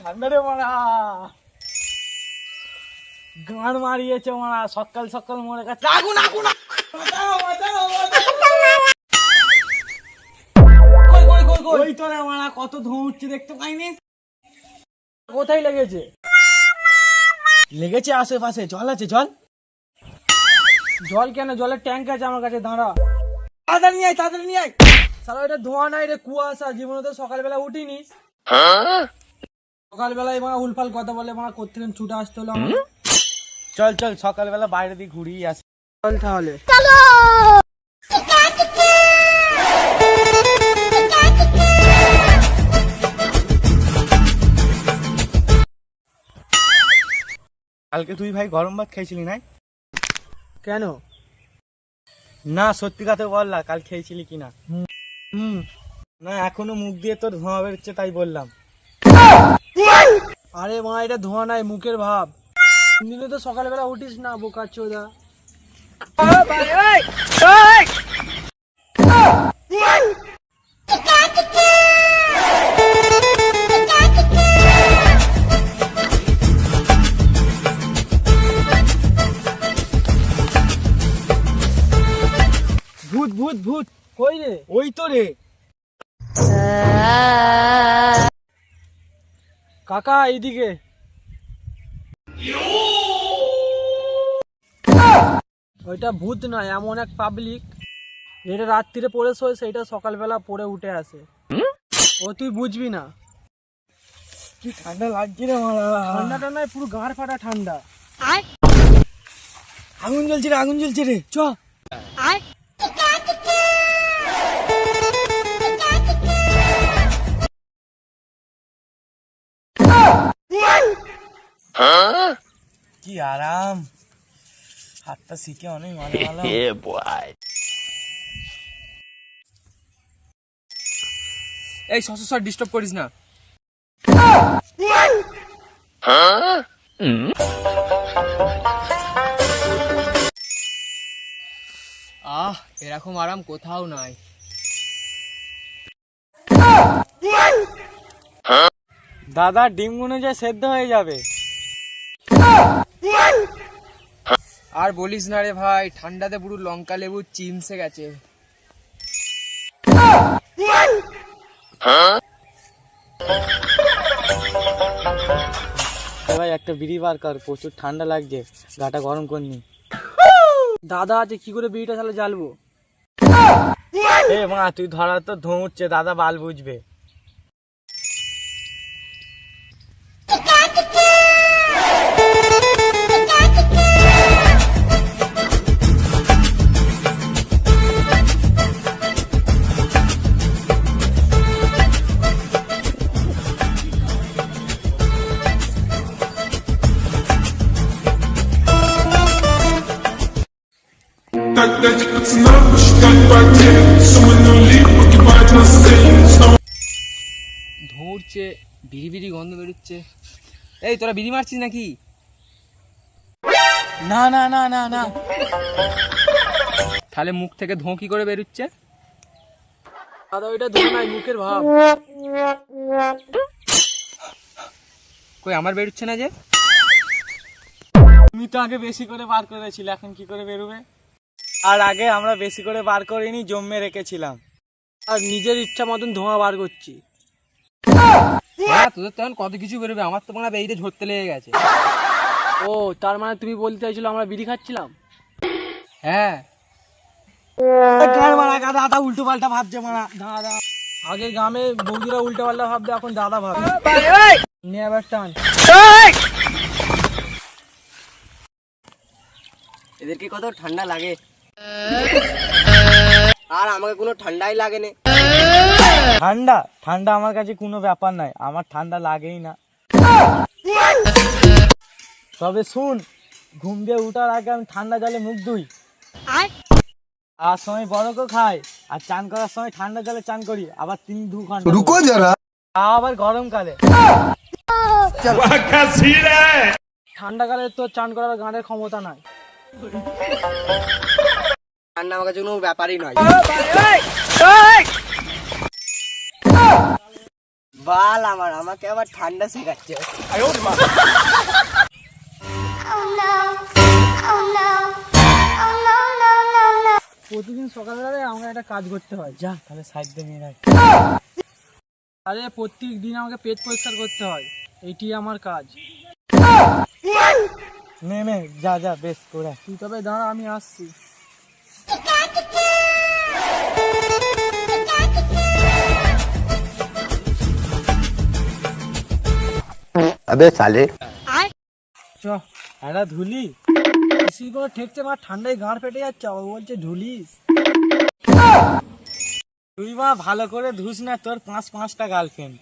ঠান্ডা রে মারা, গান মারিয়েছে মারা, সকাল সকাল মরে গেছে। আগুন আগুন, ওই তো রে মারা, কত ধোঁয়া উঠছে দেখতে পাইনি। কোথায় লেগেছে? লেগেছে আশেপাশে। জল আছে? জল জল কেন? জলের ট্যাঙ্ক আছে আমার কাছে, দাঁড়া। তাড়াতাড়ি নিয়ে আয়, তাড়াতাড়ি নিয়ে আয়। সারা এটা ধোঁয়া নাই রে, কুয়াশা। জীবনে তো সকালবেলা উঠিনিস? সকালবেলায় মা উলফাল কথা বলে, মা কোথেকে ছুটে আসতে হলো আমার। চল চল, সকালবেলা বাইরে দিয়ে ঘুরিয়ে আসি। চল তাহলে। কালকে তুই ভাই গরম ভাত খেয়েছিলি না? কেন? না সত্যি কথা বল না, কাল খেয়েছিলি কিনা? না এখনো মুখ দিয়ে তোর ধোঁয়া বেরোচ্ছে তাই বললাম। আরে মা, এটা ধোঁয়া নাই, মুখের ভাব। দিনে তো সকালবেলা উঠিস না, বোকা চোদা। ভূত ভূত ভূত, কই রে? ওই তো রে কাকা, এইদিকে। ওইটা ভূত না, এমন এক পাবলিক যেটা রাত্রিরে পড়ে শোয়, সেইটা সকালবেলা পড়ে উঠে আসে। ও তুই বুঝবি না। কি ঠান্ডা লাগছে রে মারা। ঠান্ডাটা নয়, পুরো গাঁড় ফাটা ঠান্ডা। আগুন জ্বলছে রে, আগুন জ্বলছে রে, চ। কি আরাম, হাতটা শিখে অনেক ভালো ভালো। এই সসর ডিস্টার্ব করিস না। এরকম আরাম কোথাও নাই। দাদা, ডিম গুনে যে সেদ্ধ হয়ে যাবে। আর বলিস না রে ভাই, ঠান্ডাতে পুরো লঙ্কা লেবু চিমসে গেছে। ভাই একটা বিড়ি বার কর, প্রচুর ঠান্ডা লাগছে, গাটা গরম করনি। দাদা আছে, কি করে বিড়িটা তাহলে জ্বালবো? এ মা, তুই ধরা তো ধোঁ উঠছে, দাদা বাল বুঝবে। ধরছে, বিড়ি বিড়ি গন্ধ বেরোচ্ছে। এই তোরা বিড়ি মারছিস নাকি? না না না না না। তাহলে মুখ থেকে ধোঁ কি করে বেরোচ্ছে? দাদা ওইটা ধোঁ নাই, মুখের ভাব। কই আমার বেরোচ্ছে না যে? তুমি তো আগে বেশি করে বার করেছিলে, এখন কি করে বেরোবে? আর আগে আমরা বেশি করে বার করিনি, জমে রেখেছিলাম, আর নিজের ইচ্ছা মতন ধোঁয়া বার করছি। হ্যাঁ, তোদের তখন কত কিছু বেরোবে, আমার তো মনে হয় এইটা ঝরতে লেগে গেছে। ও, তার মানে তুমি বলতে চাইছিল আমরা বিড়ি খাচ্ছিলাম? হ্যাঁ। দাদা উল্টো পাল্টা ভাবছে মারা। দাদা আগে গ্রামে বৌদিরা উল্টো পাল্টা ভাববে, এখন দাদা ভাবে। নিয়ে আবার টান। এদেরকে কত ঠান্ডা লাগে, আর আমাকে কোনো ঠান্ডাই লাগে না। ঠান্ডা ঠান্ডা আমার কাছে কোনো ব্যাপার নাই, আমার ঠান্ডা লাগেই না। তবে শুন, ঘুম দিয়ে উঠার আগে আমি ঠান্ডা জলে মুখ ধুই, আর সময় বরফও খাই, আর চান করার সময় ঠান্ডা জলে চান করি, আবার 3-2 ঘন্টা। रुको जरा, আবার গরমকালে। ঠান্ডাকালে তো চান করার গানের ক্ষমতা নাই। ঠান্ডা আমার কাছে কোনো ব্যাপারই নয়। বাল আমার, আমাকে আবার ঠান্ডা শেখাচ্ছে। প্রতিদিন সকালবেলায় আমাকে একটা কাজ করতে হয়। যা তাহলে সাইড দিয়ে নিয়ে রাখ। আরে প্রত্যেক দিন আমাকে পেট পরিষ্কার করতে হয়, এইটি আমার কাজ। নে নে, যা যা, বেশ করে। তুই তবে দাঁড়া, আমি আসছি। अबे साले চ একটা ধুলি বেশি করে ঠেকছে, মা ঠান্ডায় গাঁড় ফেটে যাচ্ছে, ও বলছে ঢুলিস। তুই মা ভালো করে ধুস না, তোর 5-5টা গার্লফ্রেন্ড।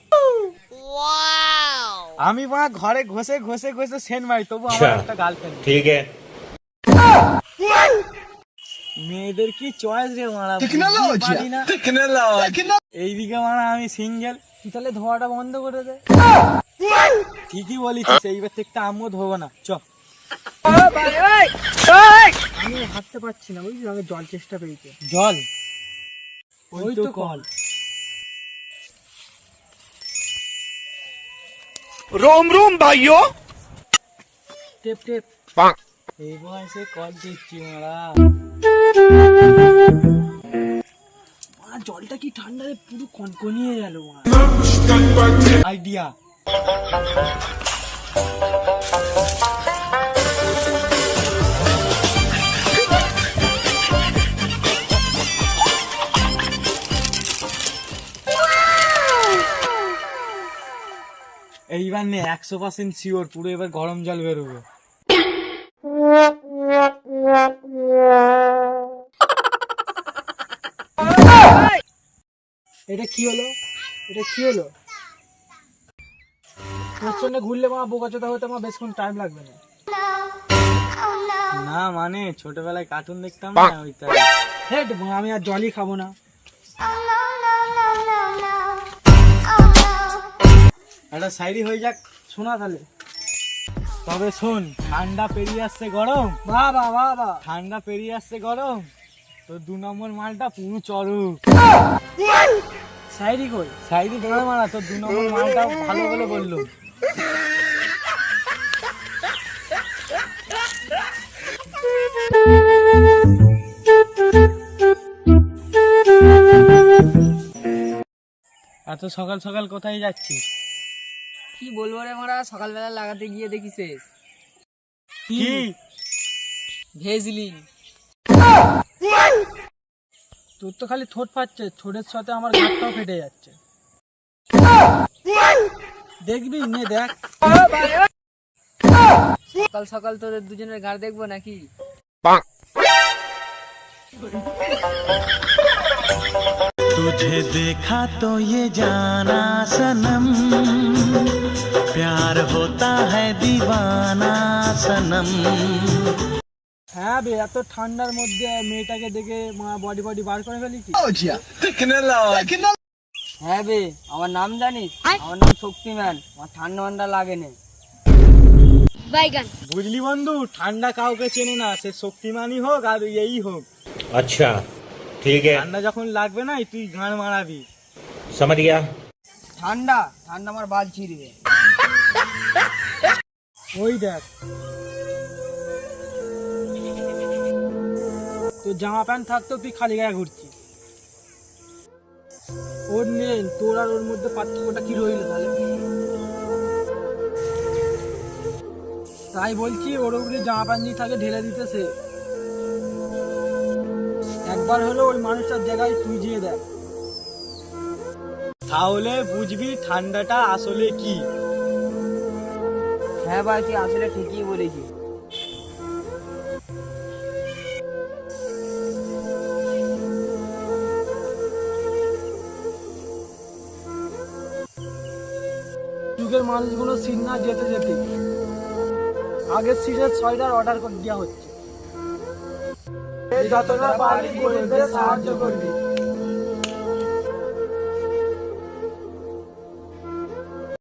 আমি মা ঘরে ঘষে ঘষে ঘষে সেন মারি, তবু আমার একটা গার্লফ্রেন্ড। ठीक है মেয়েদের কি চয়েস রে মারা, এইদিকে মারা আমি সিঙ্গেল। তুই তাহলে ধোয়াটা বন্ধ করে দে। ঠিকই বলিস, এইবার থেকে আমিও ধোবো না। চ, আমি হাঁটতে পারছি না, বুঝলি, আমি জল চেষ্টা পেয়েছি। জল? ওই তো কল। रोम रोम भाइयों টেপ টেপ। এই বয়সে কল দিচ্ছি মারা। জলটা কি ঠান্ডা রে, পুরো কনকনিয়ে গেল। আইডিয়া। এইবার নে, 100% শিওর, পুরো এবার গরম জল বেরোবে। এটা কি হলো, এটা কি হলো? তোর সঙ্গে ঘুরলে মা বোকাচোদা হতে আমার বেশক্ষণ টাইম লাগবে না। না মানে ছোটবেলায় কার্টুন দেখতাম না, ওইটা। হেট, আমি আর জলই খাবো না। একটা শায়রি হয়ে যাক, শোনা তাহলে। তবে শোন, ঠান্ডা পেরিয়ে আসছে গরম, বাবা বাবা, ঠান্ডা পেরিয়ে আসছে গরম, তো 2 নম্বর মালটা পুরো চড়ু। শায়রি কই? শায়রি দৌড়ে মারা, তোর 2 নম্বর মালটা ভালো বলে বললো। এত সকাল সকাল কোথায় যাচ্ছিস? কি বলবো রে মারা, সকালবেলা লাগাতে গিয়ে দেখিস কি? ভেজলিন। তোর তো খালি ঠোঁট ফাটছে, ঠোঁটের সাথে আমার ঘাটটাও ফেটে যাচ্ছে। দেখবি, নে দেখ। সকাল সকাল তোদের দুজনের গাড় দেখবো নাকি? तुझे देखा तो ये जाना सनम प्यार होता है दीवाना सनम। হ্যাঁ বে, এত ঠান্ডার মধ্যে মেয়েটাকে দেখে বডি বডি বার করে ফেলেছি। হ্যাঁ বে, আমার নাম জানিস? আমার নাম শক্তিমান, আমার ঠান্ডা ঠান্ডা লাগে না। বুঝলি বন্ধু, ঠান্ডা কাউকে চেনে না, সে শক্তিমানই হোক আর এই হোক। अच्छा ठीक है ঠান্ডা যখন লাগবে না, তুই গান মারাবি। समझ गया ঠান্ডা ঠান্ডা আমার বাল ছিঁড়বে। ওই দেখ, তোর জামা প্যান্ট থাকতেও তুই খালি গায়ে ঘুরছিস। ওর নেই, তোর আর ওর মধ্যে পার্থক্যটা কি রইল তাহলে? তাই বলছি, ওর উপরে জামা প্যান্ট দিয়ে থাকে ঢেলে দিতেছে। একবার হলো ওই মানুষটার জায়গায় তুই যেয়ে দেখ, তাহলে বুঝবি ঠান্ডাটা আসলে কি। হ্যাঁ ভাই, তুই আসলে ঠিকই বলেছিস। যুগের মানুষগুলো সিট না যেতে যেতে আগের সিটের সোয়েটার অর্ডার করে দেওয়া হচ্ছে। যতটা পারবি গরিবদের সাহায্য করবি।